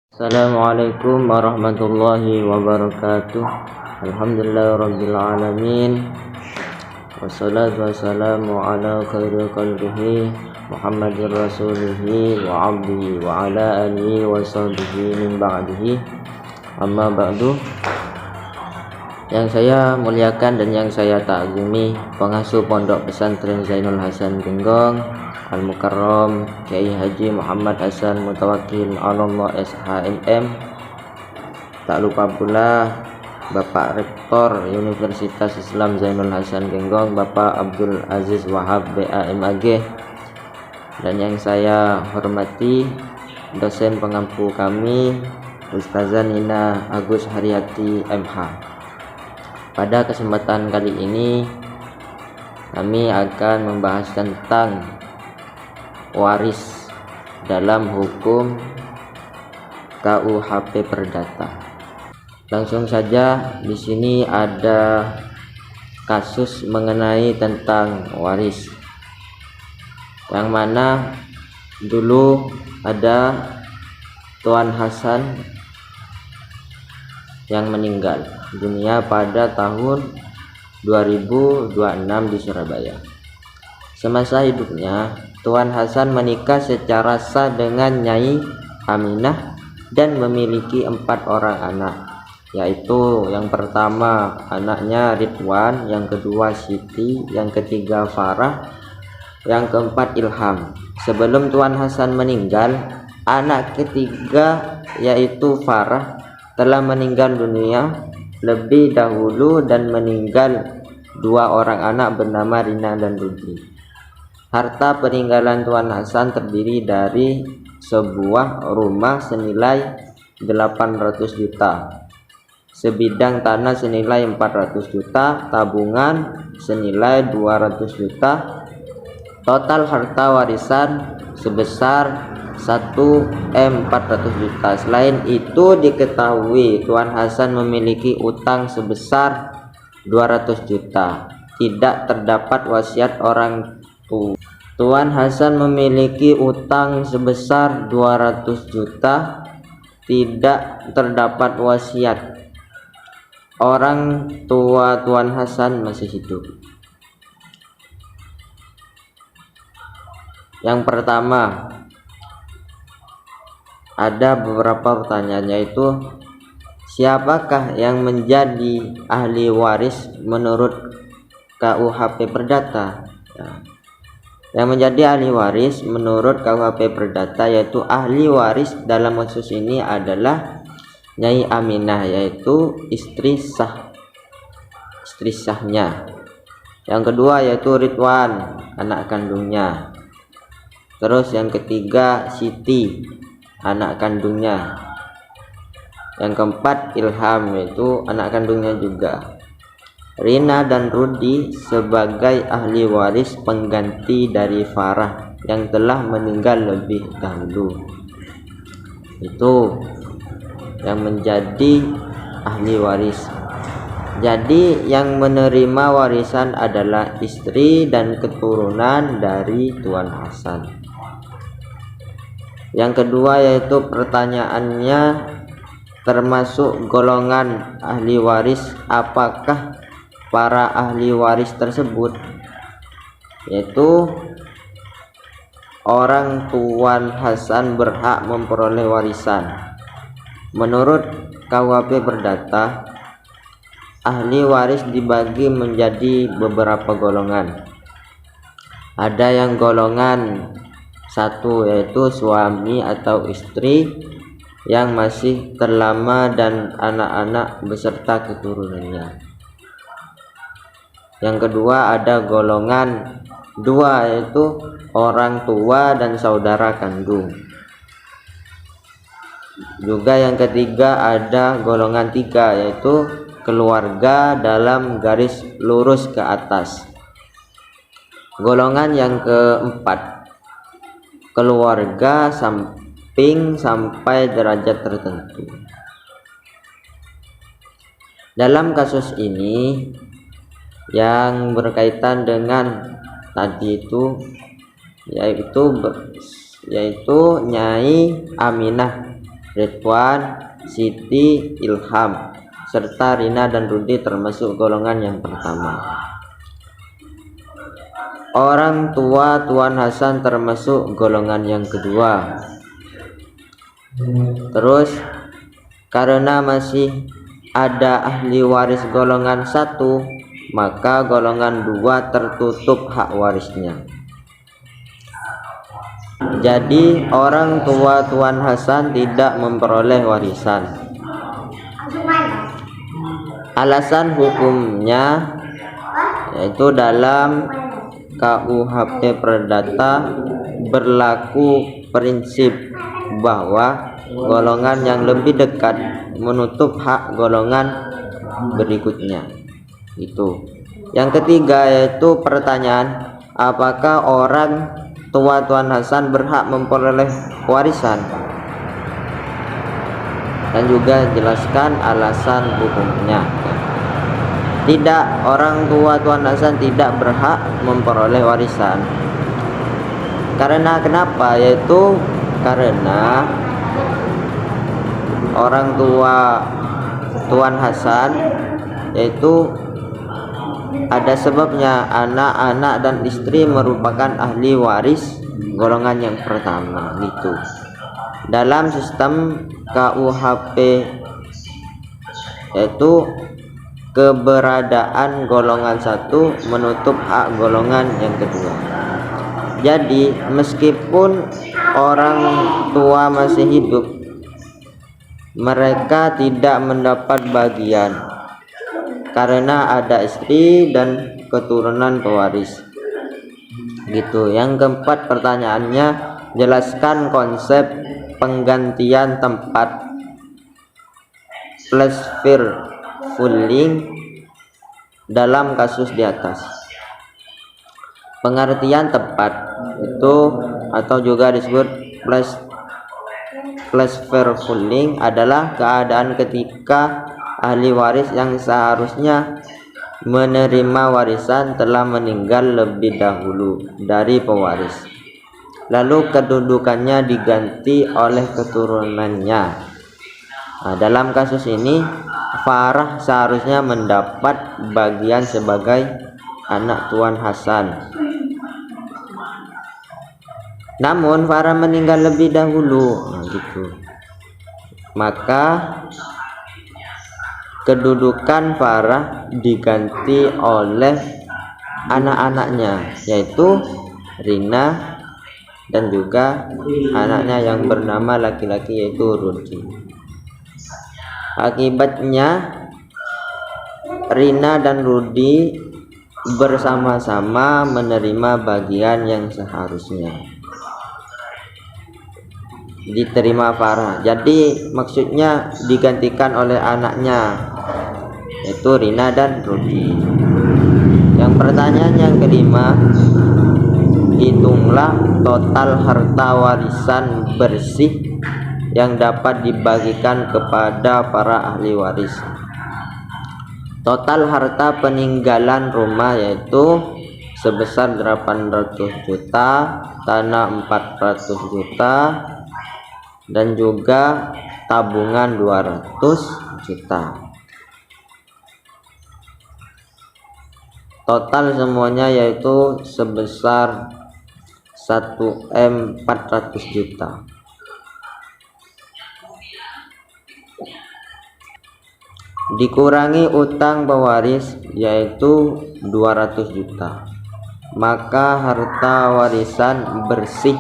Assalamualaikum warahmatullahi wabarakatuh. Alhamdulillahirabbil alamin. Wassalatu wassalamu ala khairi khalqihi Muhammadir rasulihi wa abdihi wa ala alihi wa sahbihi min ba'dihi. Amma ba'du. Yang saya muliakan dan yang saya takzimi, pengasuh Pondok Pesantren Zainul Hasan Genggong Al-Mukarram Kiai Haji Muhammad Hasan Mutawakkil Allah SHMM. Tak lupa pula Bapak Rektor Universitas Islam Zainul Hasan Genggong Bapak Abdul Aziz Wahab BAMAG, dan yang saya hormati dosen pengampu kami Ustazah Nina Agus Haryati MH. Pada kesempatan kali ini kami akan membahas tentang waris dalam hukum KUHP Perdata. Langsung saja, di sini ada kasus mengenai tentang waris, yang mana dulu ada Tuan Hasan yang meninggal dunia pada tahun 2026 di Surabaya. Semasa hidupnya, Tuan Hasan menikah secara sah dengan Nyai Aminah dan memiliki 4 orang anak, yaitu yang pertama anaknya Ridwan, yang kedua Siti, yang ketiga Farah, yang keempat Ilham. Sebelum Tuan Hasan meninggal, anak ketiga yaitu Farah telah meninggal dunia lebih dahulu dan meninggal 2 orang anak bernama Rina dan Rudi. Harta peninggalan Tuan Hasan terdiri dari sebuah rumah senilai 800 juta, sebidang tanah senilai 400 juta, tabungan senilai 200 juta, total harta warisan sebesar 1M400 juta. Selain itu diketahui Tuan Hasan memiliki utang sebesar 200 juta. Tidak terdapat wasiat orang tua. Tuan Hasan memiliki utang sebesar 200 juta. Tidak terdapat wasiat. Orang tua Tuan Hasan masih hidup. Yang pertama, ada beberapa pertanyaan, yaitu siapakah yang menjadi ahli waris menurut KUHP Perdata? Yang menjadi ahli waris menurut KUHP Perdata yaitu ahli waris dalam kasus ini adalah Nyai Aminah, yaitu istri sahnya. Yang kedua yaitu Ridwan, anak kandungnya. Terus yang ketiga Siti, anak kandungnya. Yang keempat Ilham, yaitu anak kandungnya juga. Rina dan Rudi sebagai ahli waris pengganti dari Farah yang telah meninggal lebih dahulu. Itu yang menjadi ahli waris. Jadi yang menerima warisan adalah istri dan keturunan dari Tuan Hasan. Yang kedua yaitu pertanyaannya, termasuk golongan ahli waris apakah para ahli waris tersebut? Yaitu orang Tuan Hasan berhak memperoleh warisan. Menurut KUHP Perdata, ahli waris dibagi menjadi beberapa golongan. Ada yang golongan 1 yaitu suami atau istri yang masih terlama dan anak-anak beserta keturunannya. Yang kedua ada golongan 2 yaitu orang tua dan saudara kandung. Juga yang ketiga ada golongan 3 yaitu keluarga dalam garis lurus ke atas. Golongan yang keempat, keluarga samping sampai derajat tertentu. Dalam kasus ini yang berkaitan dengan tadi itu yaitu Nyai Aminah Ridwan, Siti, Ilham, serta Rina dan Rudi termasuk golongan yang pertama. Orang tua Tuan Hasan termasuk golongan yang kedua. Terus karena masih ada ahli waris golongan 1, maka golongan 2 tertutup hak warisnya. Jadi orang tua Tuan Hasan tidak memperoleh warisan. Alasan hukumnya yaitu dalam KUHP Perdata berlaku prinsip bahwa golongan yang lebih dekat menutup hak golongan berikutnya. Itu. Yang ketiga yaitu pertanyaan, apakah orang tua Tuan Hasan berhak memperoleh warisan? Dan juga jelaskan alasan hukumnya. Tidak, orang tua Tuan Hasan tidak berhak memperoleh warisan. Karena kenapa? Yaitu karena orang tua Tuan Hasan yaitu ada sebabnya, anak-anak dan istri merupakan ahli waris golongan yang pertama gitu. Dalam sistem KUHP yaitu keberadaan golongan 1 menutup hak golongan yang kedua. Jadi meskipun orang tua masih hidup, mereka tidak mendapat bagian karena ada istri dan keturunan pewaris gitu. Yang keempat pertanyaannya, jelaskan konsep penggantian tempat fulfilling dalam kasus di atas. Pengertian tempat itu atau juga disebut fulfilling adalah keadaan ketika ahli waris yang seharusnya menerima warisan telah meninggal lebih dahulu dari pewaris, lalu kedudukannya diganti oleh keturunannya. Nah, dalam kasus ini Farah seharusnya mendapat bagian sebagai anak Tuan Hasan. Namun Farah meninggal lebih dahulu, gitu. Maka kedudukan Farah diganti oleh anak-anaknya, yaitu Rina dan juga anaknya yang bernama laki-laki yaitu Rudi. Akibatnya Rina dan Rudi bersama-sama menerima bagian yang seharusnya diterima Farah. Jadi maksudnya digantikan oleh anaknya yaitu Rina dan Rudi. Yang pertanyaan yang kelima, hitunglah total harta warisan bersih yang dapat dibagikan kepada para ahli waris. Total harta peninggalan rumah yaitu sebesar 800 juta, tanah 400 juta, dan juga tabungan 200 juta. Total semuanya yaitu sebesar 1M 400 juta. Dikurangi utang pewaris yaitu 200 juta, maka harta warisan bersih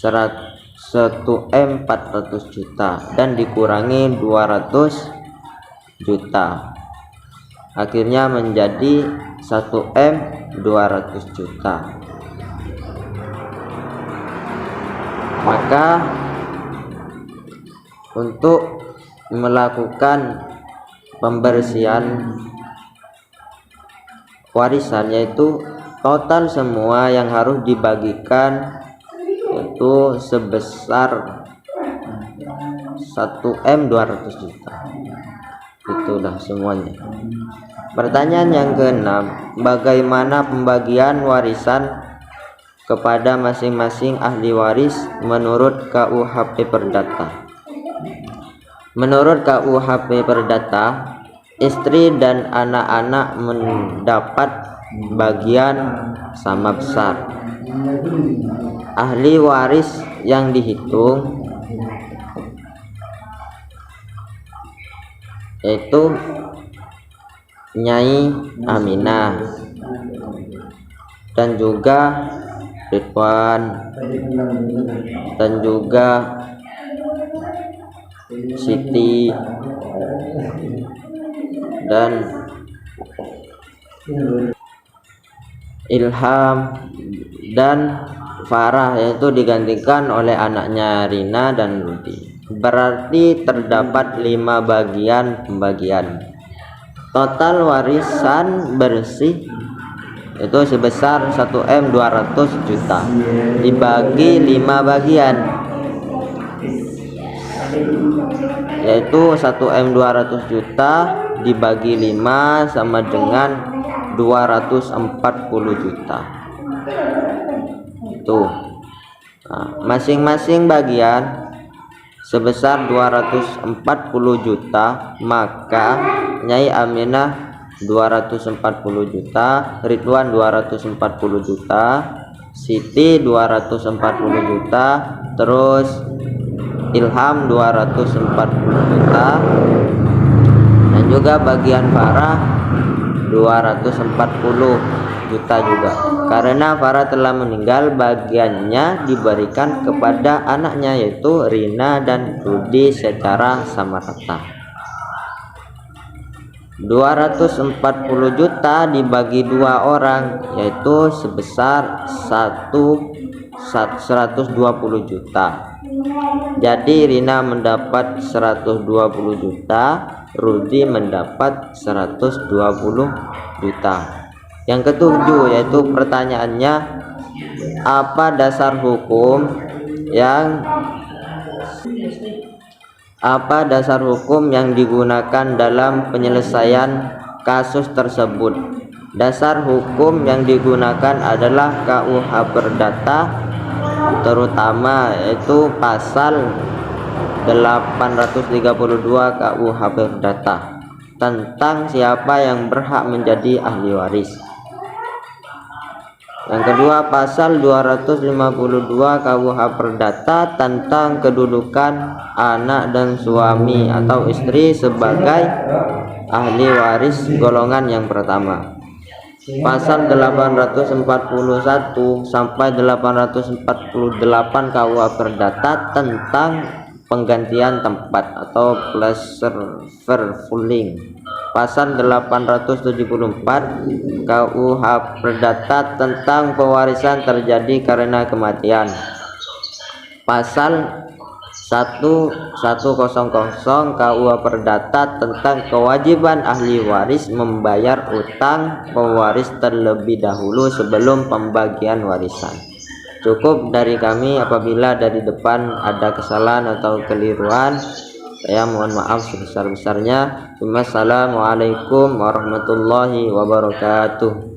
1M 400 juta dan dikurangi 200 juta, akhirnya menjadi 1M 200 juta. Maka untuk melakukan pembersihan warisan yaitu total semua yang harus dibagikan itu sebesar 1M 200 juta. Itulah semuanya. Pertanyaan yang keenam, bagaimana pembagian warisan kepada masing-masing ahli waris menurut KUHP Perdata. Menurut KUHP Perdata, istri dan anak-anak mendapat bagian sama besar. Ahli waris yang dihitung yaitu Nyai Aminah dan juga Ridwan dan juga Siti dan Ilham dan Farah, yaitu digantikan oleh anaknya Rina dan Rudi. Berarti terdapat 5 bagian pembagian. Total warisan bersih itu sebesar 1M 200 juta dibagi 5 bagian, yaitu 1M 200 juta dibagi 5 sama dengan 240 juta. Tuh, masing-masing bagian sebesar 240 juta, maka Nyai Aminah 240 juta, Ridwan 240 juta, Siti 240 juta, terus Ilham 240 juta, dan juga bagian Farah 240 juta juga. Karena Farah telah meninggal, bagiannya diberikan kepada anaknya yaitu Rina dan Rudi secara sama rata. 240 juta dibagi 2 orang yaitu sebesar 120 juta. Jadi Rina mendapat 120 juta, Rudi mendapat 120 juta. Yang ketujuh yaitu pertanyaannya, apa dasar hukum yang digunakan dalam penyelesaian kasus tersebut? Dasar hukum yang digunakan adalah KUH Perdata, terutama yaitu pasal 832 KUH Perdata tentang siapa yang berhak menjadi ahli waris. Yang kedua, pasal 252 KUH Perdata tentang kedudukan anak dan suami atau istri sebagai ahli waris golongan yang pertama. Pasal 841 sampai 848 KUH Perdata tentang penggantian tempat atau placeholder. Pasal 874 KUH Perdata tentang pewarisan terjadi karena kematian. Pasal 1100 KUH Perdata tentang kewajiban ahli waris membayar utang pewaris terlebih dahulu sebelum pembagian warisan. Cukup dari kami. Apabila dari depan ada kesalahan atau keliruan, saya mohon maaf sebesar-besarnya. Wassalamualaikum warahmatullahi wabarakatuh.